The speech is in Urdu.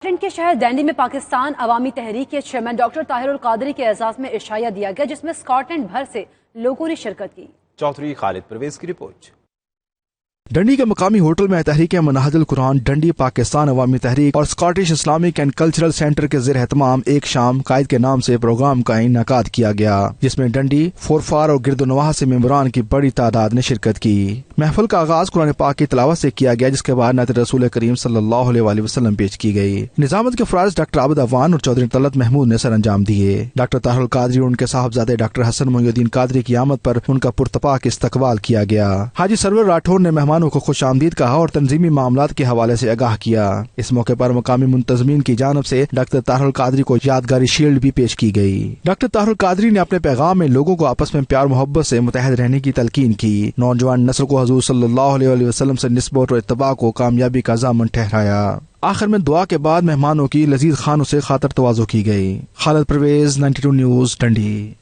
اسکاٹلینڈ کے شہر ڈنڈی میں پاکستان عوامی تحریک کے چیئرمین ڈاکٹر طاہر القادری کے اعزاز میں عشائیہ دیا گیا، جس میں اسکاٹ لینڈ بھر سے لوگوں نے شرکت کی۔ چودھری خالد پرویز کی رپورٹ۔ ڈنڈی کے مقامی ہوٹل میں تحریک منہج القرآن ڈنڈی، پاکستان عوامی تحریک اور Scottish Islamic and cultural centre کے زیر اہتمام ایک شام قائد کے نام سے پروگرام کا انعقاد کیا گیا، جس میں ڈنڈی، فورفار اور گرد و نواح سے ممبران کی بڑی تعداد نے شرکت کی۔ محفل کا آغاز قرآن پاک کی تلاوت سے کیا گیا، جس کے بعد نعت رسول کریم صلی اللہ علیہ وسلم پیش کی گئی۔ نظامت کے فرائض ڈاکٹر عابد افغان اور چودھری طلعت محمود نے سر انجام دیے۔ ڈاکٹر طاہر القادری اور ان کے صاحبزادے ڈاکٹر حسن محی الدین قادری کی آمد پر ان کا پرتپاک استقبال کیا گیا۔ حاجی سرور راٹھور نے مہمانوں کو خوش آمدید کہا اور تنظیمی معاملات کے حوالے سے آگاہ کیا۔ اس موقع پر مقامی منتظمین کی جانب سے ڈاکٹر طاہر القادری کو یادگاری شیلڈ بھی پیش کی گئی۔ ڈاکٹر طاہر القادری نے اپنے پیغام میں لوگوں کو آپس میں پیار محبت سے متحد رہنے کی تلقین کی۔ نوجوان نسل کو حضور صلی اللہ علیہ وسلم سے نسبت اور اتباع کو کامیابی کا ضامن ٹھہرایا۔ آخر میں دعا کے بعد مہمانوں کی لذیذ کھانوں سے خاطر تواضع کی گئی۔ خالد پرویز، 92 نیوز، ڈنڈی۔